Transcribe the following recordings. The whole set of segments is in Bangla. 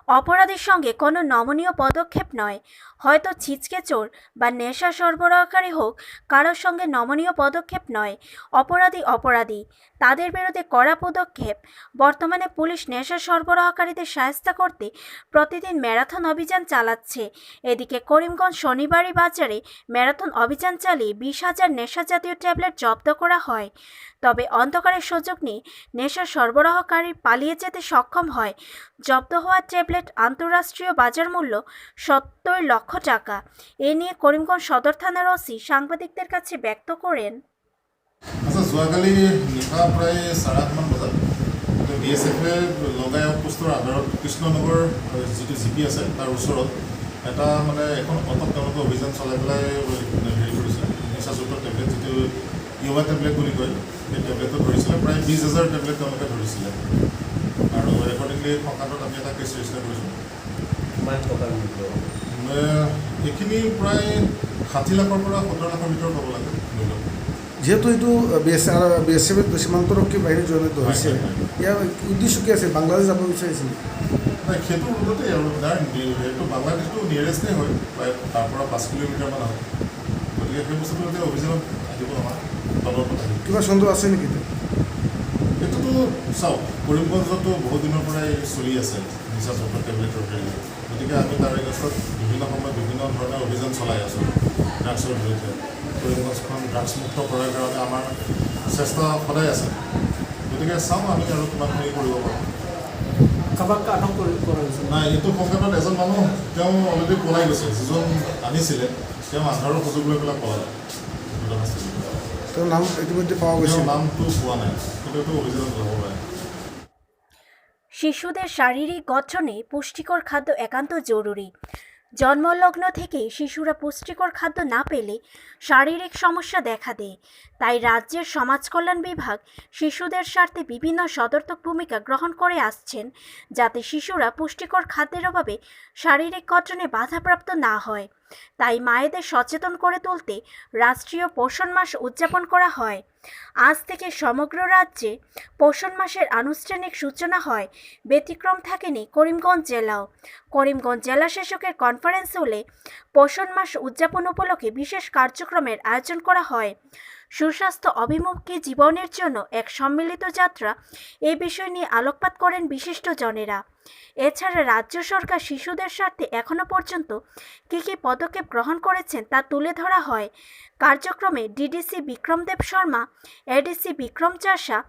অপরাধীর সঙ্গে কোনো নমনীয় পদক্ষেপ নয়, হয়তো ছিচকে চোর বা নেশা সরবরাহকারী হোক, কারোর সঙ্গে নমনীয় পদক্ষেপ নয়। অপরাধী অপরাধী, তাদের বিরুদ্ধে কড়া পদক্ষেপ। বর্তমানে পুলিশ নেশা সরবরাহকারীদের শায়েস্তা করতে প্রতিদিন ম্যারাথন অভিযান চালাচ্ছে। এদিকে করিমগঞ্জ শনিবারী বাজারে ম্যারাথন অভিযান চালিয়ে 20,000 নেশা জাতীয় ট্যাবলেট জব্দ করা হয়। তবে অন্ধকারের সুযোগ নিয়ে নেশা সরবরাহকারী পালিয়ে যেতে সক্ষম হয়। জব্দ হওয়া ট্যাবলেট আন্তঃরাষ্ট্রীয় বাজার মূল্য 70 লক্ষ টাকা। এ নিয়ে করিমগঞ্জ সদর থানার ওসি সাংবাদিকদের কাছে ব্যক্ত করেন। আচ্ছা, যোৱাকালি নিশা প্ৰায় 8:30মান বজাত BSF-এ লগায়ক পোষ্টৰ আধাৰত কৃষ্ণনগৰ যিটো জিপি আছে তাৰ ওচৰত এটা এখন অটক তেওঁলোকে অভিযান চলাই পেলাই হেৰি কৰিছে। নিচাযুক্ত টেবলেট যিটো ইউৱা টেবলেট বুলি কয়, সেই টেবলেটটো ধৰিছিলে। প্ৰায় 20,000 টেবলেট তেওঁলোকে ধৰিছিলে আৰু একৰ্ডিংলি সংক্ৰান্তত আমি এটা কেছ ৰেজিষ্টাৰ কৰিছোঁ। কিমান টকাৰ মূল্য? এইখিনি প্ৰায় 60 লাখৰ পৰা 70 লাখৰ ভিতৰত হ'ব লাগে মূল্য। যেহেতু এইটো BSF সীমান্তৰক্ষী বাহিনী জড়িত হৈছে, ইয়াৰ উদ্দেশ্য কি আছে? বাংলাদেশ যাব বিচাৰিছিল? নাই, সেইটো ৰোডতেই আৰু এইটো বাংলাদেশটো নিয়েৰেষ্টেই হয়, প্ৰায় তাৰ পৰা 5 কিলোমিটাৰমান হয়। গতিকে সেই বস্তুটো এতিয়া অভিযানত আহিব, আমাৰ তদন্তত আহিব। কিবা সন্দেহ আছে নেকি? এইটোতো চাওক, কৰিমগঞ্জতো বহুত দিনৰ পৰাই চলি আছে নিচাযুক্ত টেবলেটৰ হেৰি। গতিকে আমি তাৰ এগেইনষ্টত বিভিন্ন সময়ত বিভিন্ন ধৰণৰ অভিযান চলাই আছোঁ ড্ৰাগছৰ বিৰুদ্ধে। কৰিমগঞ্জখন ড্ৰাগছমুক্ত কৰাৰ কাৰণে আমাৰ চেষ্টা সদায় আছে। গতিকে চাওঁ আমি আৰু কিমানখিনি কৰিব পাৰোঁ। কাৰোবাক আটক কৰা হৈছে? নাই, এইটো সংক্ৰান্তত এজন মানুহ তেওঁ অলৰেডি পলাই গৈছে। যিজন আনিছিলে তেওঁ আধাৰৰ সুযোগ লৈ পেলাই পলালে। তেওঁৰ নাম ইতিমধ্যে পোৱা গৈছে? নামটো পোৱা নাই, কিন্তু এইটো অভিযানত যাব পাৰে। শিশুদের শারীরিক গঠনে পুষ্টিকর খাদ্য একান্ত জরুরি। জন্মলগ্ন থেকে শিশুরা পুষ্টিকর খাদ্য না পেলে শারীরিক সমস্যা দেখা দেয়। তাই রাজ্যের সমাজ কল্যাণ বিভাগ শিশুদের স্বার্থে বিভিন্ন সদর্থক ভূমিকা গ্রহণ করে আসছেন, যাতে শিশুরা পুষ্টিকর খাদ্যের অভাবে শারীরিক গঠনে বাধাপ্রাপ্ত না হয়। তাই মায়েদের সচেতন করে তুলতে রাষ্ট্রীয় পোষণ মাস উদযাপন করা হয়। আজ থেকে সমগ্র রাজ্যে পোষণ মাসের আনুষ্ঠানিক সূচনা হয়। ব্যতিক্রম থাকেনি করিমগঞ্জ জেলাও। করিমগঞ্জ জেলা শাসকের কনফারেন্স হলে পোষণ মাস উদযাপন উপলক্ষে বিশেষ কার্যক্রমের আয়োজন করা হয়। সুস্বাস্থ্য অভিমুখী জীবনের জন্য এক সম্মিলিত যাত্রা, এই বিষয় নিয়ে আলোকপাত করেন বিশিষ্টজনেরা। এছাড়া রাজ্য সরকার শিশুদের স্বার্থে এখনও পর্যন্ত কী কী পদক্ষেপ গ্রহণ করেছেন তা তুলে ধরা হয়। কার্যক্রমে ডিডিসি বিক্রমদেব শর্মা, এডিসি বিক্রম চাষা,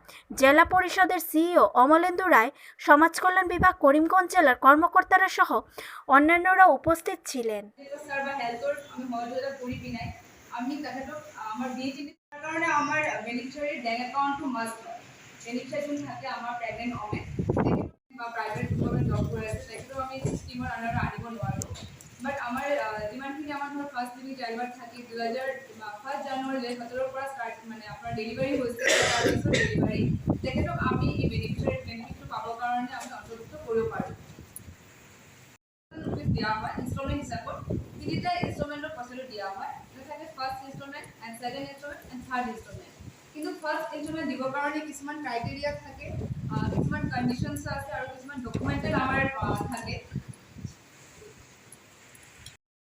জেলা পরিষদের সিইও অমলেন্দু রায়, সমাজ কল্যাণ বিভাগ করিমগঞ্জ জেলার কর্মকর্তারা সহ অন্যান্যরা উপস্থিত ছিলেন। কাৰণে আমাৰ বেনিফিচিয়াৰী বেংক একাউণ্টটো মাষ্ট হয়। বেনিফিচিয়াৰী যোন থাকে আমাৰ প্ৰেগনেণ্ট ওমেন বা প্ৰাইভেট গভৰ্ণমেণ্ট জব কৰি আছে, তেখেতক আমি স্কিমৰ আণ্ডাৰত আনিব নোৱাৰোঁ। বাট আমাৰ যিমানখিনি আমাৰ ধৰক ফাৰ্ষ্ট বেবি ড্ৰাইভাৰ থাকে 1 জানুৱাৰী 2017 পৰা ষ্টাৰ্ট আপোনাৰ ডেলিভাৰী হৈছে, তাৰপিছত ডেলিভাৰী তেখেতক আমি এই বেনিফিচিয়াৰী বেনিফিটটো পাবৰ কাৰণে আমি অন্তৰ্ভুক্ত কৰিব পাৰোঁ। দিয়া হয় ইনষ্টলমেণ্ট হিচাপত 3টা ইনষ্টলমেণ্টৰ পইচাটো দিয়া হয়। থাকে first instalment and second instalment and third instalment. কিন্তু ফাৰ্ষ্ট ইনষ্টলমেণ্ট দিবৰ কাৰণে কিছুমান ক্ৰাইটেৰিয়া থাকে, কিছুমান কণ্ডিশ্যনছ আছে আৰু কিছুমান ডকুমেণ্টেল আমাৰ থাকে।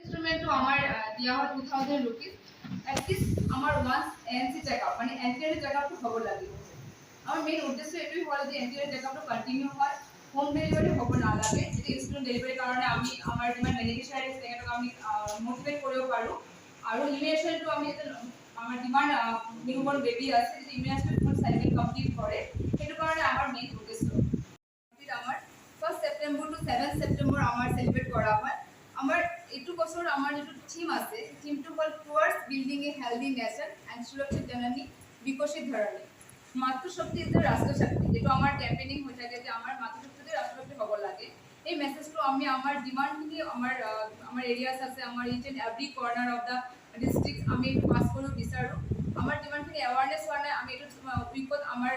ইনষ্টলমেণ্টটো আমাৰ দিয়া হয় 2000 ৰুপিজ। এটলিষ্ট আমাৰ ওৱান্স ANC চেকআপ এণ্টিয়াৰ চেকআপটো হ'ব লাগিব। আমাৰ মেইন উদ্দেশ্য এইটোৱেই হ'ল যে এণ্টিয়াৰ চেকআপটো কণ্টিনিউ হয়, হোম ডেলিভাৰী হ'ব নালাগে। যদি ইনষ্টলমেণ্ট ডেলিভাৰীৰ কাৰণে আমি আমাৰ যিমান বেনিফিচিয়াৰী আছে তেখেতক আমি মটিভেট কৰিব পাৰোঁ। আৰু ইমিউনেশ্যনটো আমি আমাৰ যিমান নিউবৰ্ণ বেবী আছে যদি ইমিউনেশ্যন চাইকেল কমপ্লিট কৰে, সেইটো কাৰণে আমাৰ মেইন উদ্দেশ্য। আমাৰ 1 ছেপ্টেম্বৰ টু 7 ছেপ্টেম্বৰ আমাৰ চেলিব্ৰেট কৰা হয়। আমাৰ এইটো বছৰ আমাৰ যিটো থিম আছে, থিমটো হ'ল towards building A healthy nation and সুৰক্ষিত জননী বিকশিত ধৰণী। মাতৃশক্তি ইজ দ্য ৰাষ্ট্ৰশক্তি, যিটো আমাৰ কেম্পেইনিং হৈ থাকে যে আমাৰ মাতৃশক্তিতে ৰাষ্ট্ৰশক্তি হ'ব লাগে। এই মেছেজটো আমি আমাৰ যিমানখিনি আমাৰ এৰিয়াছ আছে, আমাৰ each and every corner of the district আমি পাছ কৰিব বিচাৰোঁ। আমাৰ যিমানখিনি এৱাৰনেছ হোৱা নাই, আমি এইটো উইকত আমাৰ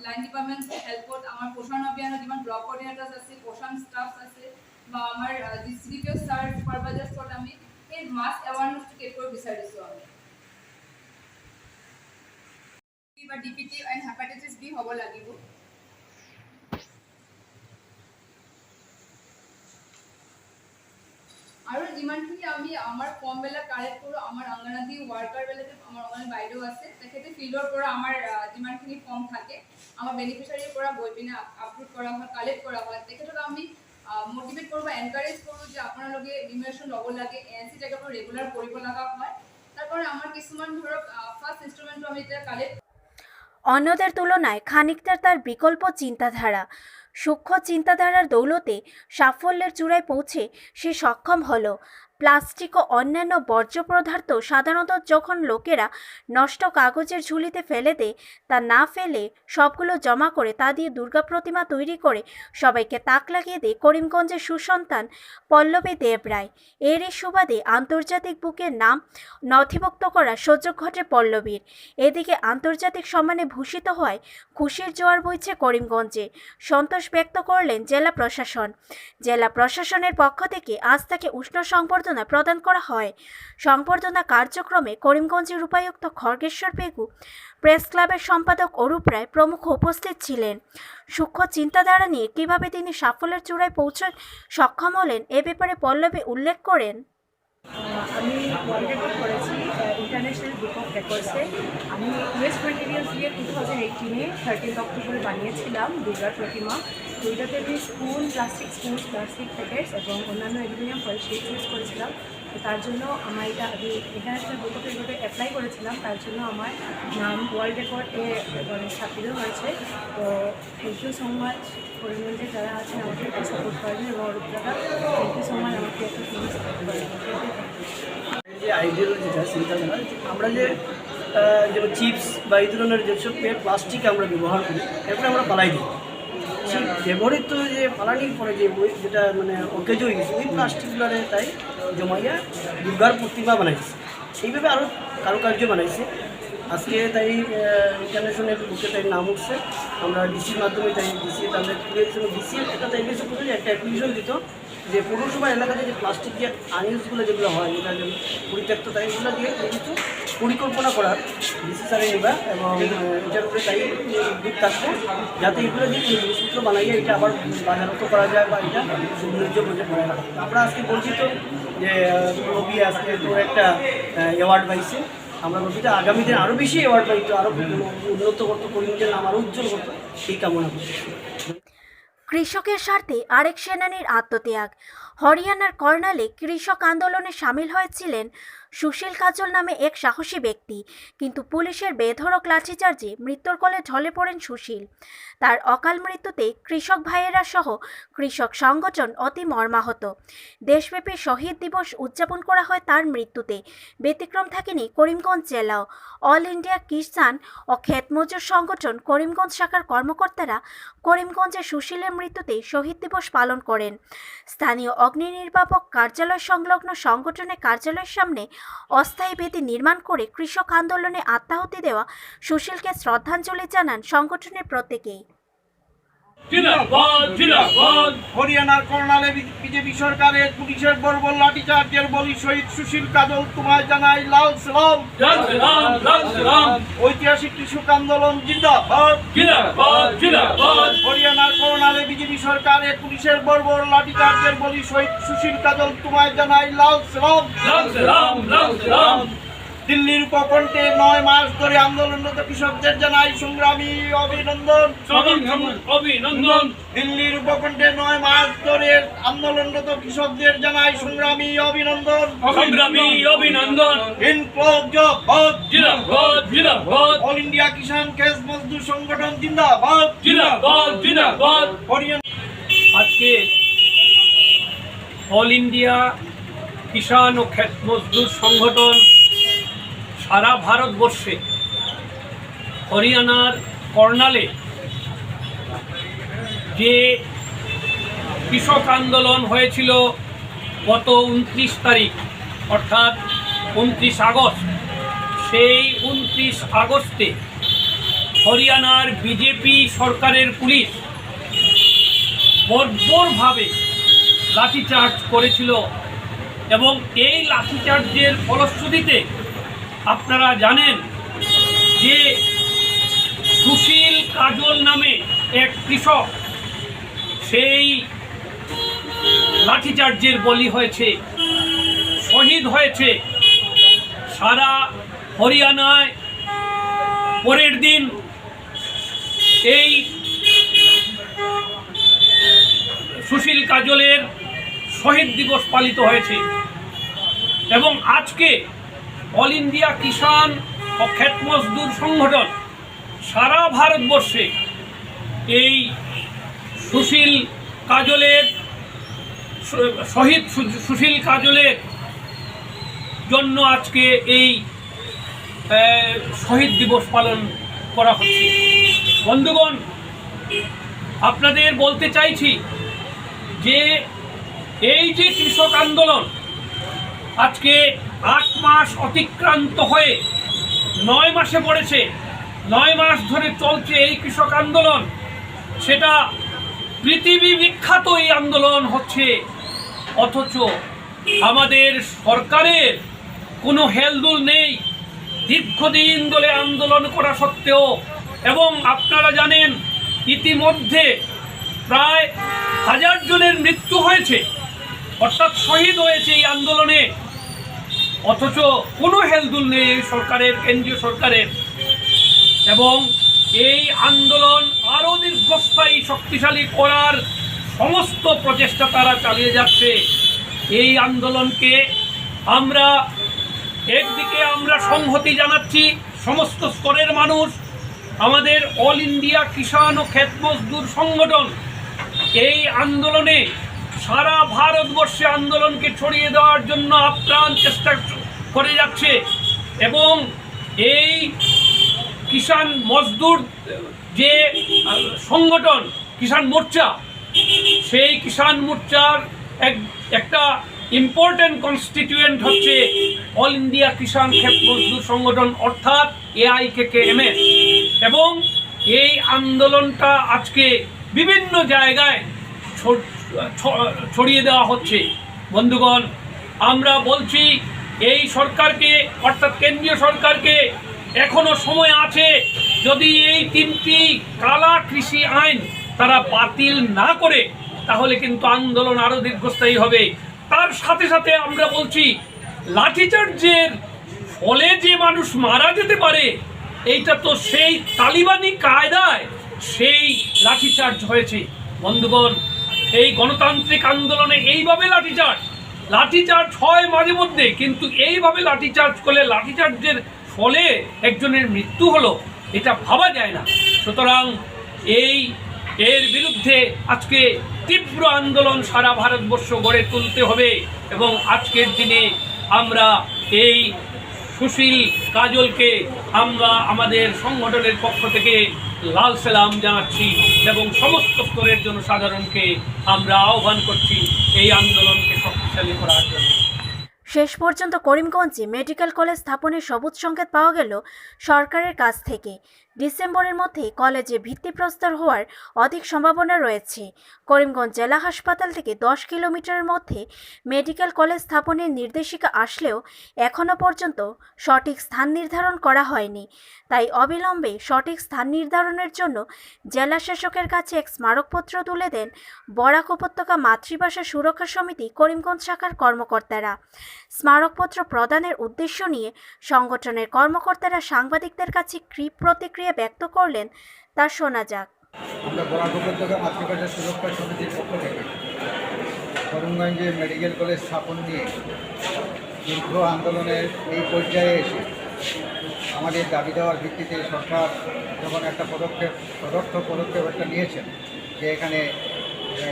লাইন ডিপাৰ্টমেণ্ট হেল্পত আমাৰ পোষণ অভিযানৰ যিমান ব্লক কৰ্ডিনেটৰ্ছ আছে, পোষণ ষ্টাফ আছে বা আমাৰ ডিষ্ট্ৰিক্ট ছাৰ ছুপাৰভাইজাৰ্ছত আমি এই মাছ এৱাৰনেছটো ক্ৰিয়েট কৰিব বিচাৰিছোঁ। আমি বা DPT এণ্ড হেপাটাইটিছ B হ'ব লাগিব। যিমানখিনি আমি আমাৰ ফৰ্মবিলাক কালেক্ট কৰোঁ, আমাৰ অংগনবাড়ী ৱাৰ্কাৰবিলাকে আমাৰ অংগনবাড়ী বাইদেউ আছে, তেখেতে ফিল্ডৰ পৰা আমাৰ যিমানখিনি ফৰ্ম থাকে আমাৰ বেনিফিচিয়াৰীৰ পৰা গৈ পিনে আপলোড কৰা হয়, কালেক্ট কৰা হয়। তেখেতক আমি মটিভেট কৰোঁ বা এনকাৰেজ কৰোঁ যে আপোনালোকে ইনফৰমেশ্যন ল'ব লাগে, ANC চেকআপটো ৰেগুলাৰ কৰিব লগা হয়। তারপরে আমার কিছুমান ধরক ফার্স্ট ইনস্ট্রুমেন্টও আমি এটা কালেক্ট। অন্যদের তুলনায় খানিকটা তার বিকল্প চিন্তাধারা, সূক্ষ্ম চিন্তাধারার দৌলতে সাফল্যের চূড়ায় পৌঁছে সে সক্ষম হলো। প্লাস্টিক ও অন্যান্য বর্জ্য পদার্থ সাধারণত যখন লোকেরা নষ্ট কাগজের ঝুলিতে ফেলে দেয়, তা না ফেলে সবগুলো জমা করে তা দিয়ে দুর্গা প্রতিমা তৈরি করে সবাইকে তাক লাগিয়ে দেয় করিমগঞ্জের সুসন্তান পল্লবী দেব রায়। এরই সুবাদে আন্তর্জাতিক বুকের নাম নথিভুক্ত করা সুযোগ ঘটে পল্লবীর। এদিকে আন্তর্জাতিক সম্মানে ভূষিত হওয়ায় খুশির জোয়ার বইছে করিমগঞ্জে। সন্তোষ ব্যক্ত করলেন জেলা প্রশাসন। জেলা প্রশাসনের পক্ষ থেকে আজ তাকে উষ্ণ সংবর্ধনা প্রদান করা হয়। সংবর্ধনা কার্যক্রমে করিমগঞ্জের উপায়ুক্ত খড়গেশ্বর পেগু, প্রেস ক্লাবের সম্পাদক অরূপ রায় প্রমুখ উপস্থিত ছিলেন। সূক্ষ্ম চিন্তাধারা নিয়ে কিভাবে তিনি সাফল্যের চূড়ায় পৌঁছাতে সক্ষম হলেন এ ব্যাপারে পল্লবী উল্লেখ করেন। আমি ওয়ার্ল্ড রেকর্ড করেছি ইন্টারন্যাশনাল বুক অফ রেকর্ডসে। আমি ওয়েস্ট মেটেরিয়ালস দিয়ে 2018-এ 13 অক্টোবরে বানিয়েছিলাম দুর্গার প্রতিমা। তো ওইটাতে আমি spoon, plastic spoon, plastic packets এবং অন্যান্য অ্যালুমিনিয়াম ফয়েল শিট ইউজ করেছিলাম। তো তার জন্য আমার এটা আমি ইন্টারন্যাশনাল বুক অফ রেকর্ডে অ্যাপ্লাই করেছিলাম। তার জন্য আমার নাম ওয়ার্ল্ড রেকর্ডে স্থাপিত হয়েছে। তো থ্যাংক ইউ সো মাচ করিমগঞ্জে যারা আছেন আমাকে একটু সাপোর্ট করেন এবং অরূপদাদা থ্যাংক ইউ সো মাচ আমাকে একটু সাপোর্ট করেন। যে আইডিওলজিটা চিন্তাধারা, আমরা যে যেমন চিপস বা এই ধরনের যেসব প্লাস্টিক আমরা ব্যবহার করি, এরপরে আমরা পালাই দিই। সেই ব্যবহৃত যে পালানির পরে যে যেটা মানে অকেজ হয়ে গেছে, ওই প্লাস্টিকগুলোরে তাই জমাইয়া দুর্গার প্রতিমা বানাইছে। সেইভাবে আরও কারুকার্য বানাইছে। আজকে তাই ইন্টারন্যাশনাল বুকে তাই নাম উঠছে। আমরা ডিসির মাধ্যমে তাই ডিসি তাদের ডিসি একটা তাই কিছু করে একটা অ্যাপ্লিকেশন দিত যে পৌরসভা এলাকাতে যে প্লাস্টিক যে আনইউজগুলো যেগুলো হয়, যেটা যেমন পরিত্যক্ত তাই এগুলো দিয়ে কিছু পরিকল্পনা করার ডিসি স্যারে নেবা এবং এটার উপরে তাই উদ্যোগ থাকবো যাতে এগুলো দিয়ে জিনিসপত্র বানাইয়া এটা আবার বাজারত করা যায় বা এটা সৌন্দর্য বজায় করা যায়। আমরা আজকে বঞ্চিত যে রবি আজকে তোর একটা অ্যাওয়ার্ড পাইছে। আমরা রবিটা আগামী দিন আরও বেশি অ্যাওয়ার্ড পাইতো, আরও উন্নত করতো, করিমগঞ্জের নাম আরও উজ্জ্বল করতো, সেই কামনা করছি। কৃষকের স্বার্থে আরেক সেনানীর আত্মত্যাগ। হরিয়ানার কর্নালে কৃষক আন্দোলনে সামিল হয়েছিলেন সুশীল কাজল নামে এক সাহসী ব্যক্তি, কিন্তু পুলিশের বেধড়ক লাঠিচার্জে মৃত্যুর কোলে ঢলে পড়েন সুশীল। তার অকাল মৃত্যুতে কৃষক ভাইয়েরা সহ কৃষক সংগঠন অতি মর্মাহত। দেশব্যাপী শহীদ দিবস উদযাপন করা হয় তার মৃত্যুতে। ব্যতিক্রম থাকেনি করিমগঞ্জ জেলাও। অল ইন্ডিয়া কিষান ও ক্ষেত মজুর সংগঠন করিমগঞ্জ শাখার কর্মকর্তারা করিমগঞ্জে সুশীলের মৃত্যুতে শহীদ দিবস পালন করেন। স্থানীয় অগ্নি নির্বাপক কার্যালয় সংলগ্ন সংগঠনের কার্যালয়ের সামনে অস্থায়ী বেদি নির্মাণ করে কৃষক আন্দোলনে আত্মাহুতি দেওয়া সুশীলকে শ্রদ্ধাঞ্জলি জানান সংগঠনের প্রত্যেকেই। হরিয়ানার কর্নালে বিজেপি সরকারের পুলিশের বর্বর লাঠিচার্জের বলি শহীদ সুশীল কাজল তোমায় জানাই লাল সালাম। ঐতিহাসিক কৃষক আন্দোলন জিন্দাবাদ। হরিয়ানার কর্নালে বিজেপি সরকারের পুলিশের বর্বর লাঠিচার্জের বলি শহীদ সুশীল কাজল তোমায় জানাই লাল সালাম। দিল্লির উপকণ্ঠে 9 মাস ধরে আন্দোলনরত কৃষকদের জানাই সংগ্রামী অভিনন্দন। দিল্লির উপকণ্ঠে 9 মাস ধরে আন্দোলনরত কৃষকদের জানাই সংগ্রামী অভিনন্দন। জিন্দাবাদ। অল ইন্ডিয়া কিষান খেত মজদুর সংগঠন জিন্দাবাদ। আজকে অল ইন্ডিয়া কিষান ও ক্ষেত মজদুর সংগঠন সারা ভারতবর্ষে হরিয়ানার কর্নালে যে কৃষক আন্দোলন হয়েছিল গত 29 তারিখ অর্থাৎ 29 আগস্ট, সেই 29 আগস্টে হরিয়ানার বিজেপি সরকারের পুলিশ বর্বরভাবে লাঠিচার্জ করেছিল এবং এই লাঠিচার্জের ফলশ্রুতিতে আপনারা জানেন যে সুশীল কাজল নামে এক কৃষক সেই লাঠিচার্জের বলি হয়েছে শহীদ হয়েছে সারা হরিয়ানায় পরের দিন এই সুশীল কাজলের শহীদ দিবস পালিত হয়েছে এবং আজকে অল ইন্ডিয়া কিষাণ ও ক্ষেত মজদুর সংগঠন সারা ভারতবর্ষে এই সুশীল কাজলের শহীদ সুশীল কাজলের জন্য আজকে এই শহীদ দিবস পালন করা হচ্ছে। বন্ধুগণ, আপনাদের বলতে চাইছি যে এই যে কৃষক আন্দোলন আজকে 8 মাস অতিক্রান্ত হয়ে 9 মাসে পড়েছে, 9 মাস ধরে চলছে এই কৃষক আন্দোলন, সেটা পৃথিবী বিখ্যাত এই আন্দোলন হচ্ছে, অথচ আমাদের সরকারের কোনো হেলদোল নেই দীর্ঘদিন ধরে আন্দোলন করা সত্ত্বেও। এবং আপনারা জানেন ইতিমধ্যে প্রায় 1000 জনের মৃত্যু হয়েছে, অর্থাৎ শহীদ হয়েছে এই আন্দোলনে, অথচ কোনো হেলদোল নেই এই সরকারের, কেন্দ্রীয় সরকারের। এবং এই আন্দোলন আরও দীর্ঘস্থায়ী শক্তিশালী করার সমস্ত প্রচেষ্টা তারা চালিয়ে যাচ্ছে। এই আন্দোলনকে আমরা একদিকে আমরা সংহতি জানাচ্ছি, সমস্ত স্তরের মানুষ, আমাদের অল ইন্ডিয়া কিষাণ ও ক্ষেত মজদুর সংগঠন এই আন্দোলনে সারা ভারতবর্ষে আন্দোলনকে ছড়িয়ে দেওয়ার জন্য আপ্রাণ চেষ্টা করে যাচ্ছে। এবং এই কিষাণ মজদুর যে সংগঠন কিষাণ মোর্চা, সেই কিষাণ মোর্চার একটা ইম্পর্টেন্ট কনস্টিটিউয়েন্ট হচ্ছে অল ইন্ডিয়া কিষাণ ক্ষেত মজদুর সংগঠন, অর্থাৎ AIKKMS। এবং এই আন্দোলনটা আজকে বিভিন্ন জায়গায় ছড়িয়ে দেওয়া হচ্ছে। বন্ধুগণ, আমরা বলছি এই সরকারকে, অর্থাৎ কেন্দ্রীয় সরকারকে, এখনো সময় আছে, যদি এই 3টি কালা কৃষি আইন তারা বাতিল না করে তাহলে কিন্তু আন্দোলন আরও দীর্ঘস্থায়ী হবে। তার সাথে সাথে আমরা বলছি লাঠিচার্জের ফলে যে মানুষ মারা যেতে পারে, এইটা তো সেই তালিবানি কায়দায় সেই লাঠিচার্জ হয়েছে। বন্ধুগণ, এই গণতান্ত্রিক আন্দোলনে এইভাবে লাঠিচার্জ হয় মাঝে মধ্যে, কিন্তু এইভাবে লাঠিচার্জ করলে, লাঠিচার্জের ফলে একজনের মৃত্যু হলো, এটা ভাবা যায় না। সুতরাং এর বিরুদ্ধে আজকে তীব্র আন্দোলন সারা ভারতবর্ষ গড়ে তুলতে হবে। এবং আজকের দিনে আমরা এই সুশীল কাজলকে আমরা আমাদের সংগঠনের পক্ষ থেকে লাল সালাম জানাচ্ছি এবং সমস্ত স্তরের জনসাধারণকে আমরা আহ্বান করছি এই আন্দোলনকে শক্তিশালী করার জন্য। শেষ পর্যন্ত করিমগঞ্জে মেডিকেল কলেজ স্থাপনের সবুজ সংকেত পাওয়া গেল সরকারের কাছ থেকে। ডিসেম্বরের মধ্যে কলেজে ভিত্তিপ্রস্তর হওয়ার অধিক সম্ভাবনা রয়েছে। করিমগঞ্জ জেলা হাসপাতাল থেকে 10 কিলোমিটারের মধ্যে মেডিকেল কলেজ স্থাপনের নির্দেশিকা আসলেও এখনও পর্যন্ত সঠিক স্থান নির্ধারণ করা হয়নি। তাই অবিলম্বে সঠিক স্থান নির্ধারণের জন্য জেলা শাসকের কাছে এক স্মারকপত্র তুলে দেন বরাক উপত্যকা মাতৃভাষা সুরক্ষা সমিতি করিমগঞ্জ শাখার কর্মকর্তারা। স্মারকপত্র প্রদানের উদ্দেশ্য নিয়ে সংগঠনের কর্মকর্তারা সাংবাদিকদের কাছে কী প্রতিক্রিয়া ব্যক্ত করলেন তা শোনা যাক। আমরা বরাক উপত্যকা মাতৃভাষা সুরক্ষা সমিতির পক্ষ থেকে করিমগঞ্জে মেডিকেল কলেজ স্থাপন নিয়ে দীর্ঘ আন্দোলনের এই পর্যায়ে এসে আমাদের দাবি দেওয়ার ভিত্তিতে সরকার যখন একটা পদক্ষেপ একটা নিয়েছেন যে এখানে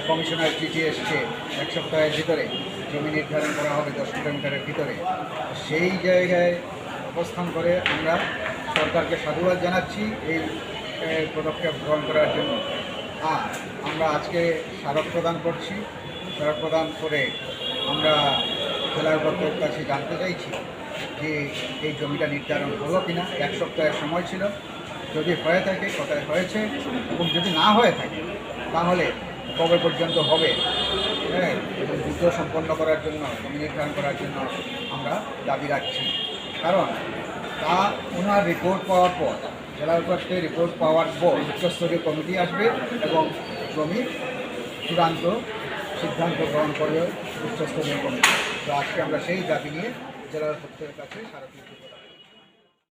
কমিশনার চিঠি এসছে 1 সপ্তাহের ভিতরে জমি নির্ধারণ করা হবে 10 কিলোমিটারের ভিতরে, সেই জায়গায় অবস্থান করে আমরা সরকারকে সাধুবাদ জানাচ্ছি এই পদক্ষেপ গ্রহণ করার জন্য। আর আমরা আজকে স্মারক প্রদান করছি। স্মারক প্রদান করে আমরা জেলার উপাধ্যক্ষের কাছে জানতে চাইছি যে এই জমিটা নির্ধারণ হলো কিনা। 1 সপ্তাহের সময় ছিল, যদি হয়ে থাকে কোথায় হয়েছে, এবং যদি না হয়ে থাকে তাহলে কবে পর্যন্ত হবে, এবং দ্রুত সম্পন্ন করার জন্য, জমি নির্ধারণ করার জন্য আমরা দাবি রাখছি। কারণ তা ওনার রিপোর্ট পাওয়ার পর, জেলা উপাধ্যক্ষের রিপোর্ট পাওয়ার পর উচ্চস্তরীয় কমিটি আসবে এবং জমি চূড়ান্ত সিদ্ধান্ত গ্রহণ করবে উচ্চস্তরীয় কমিটি। তো আজকে আমরা সেই দাবি নিয়ে জেলার প্রত্যেকের কাছে স্মারকলিপি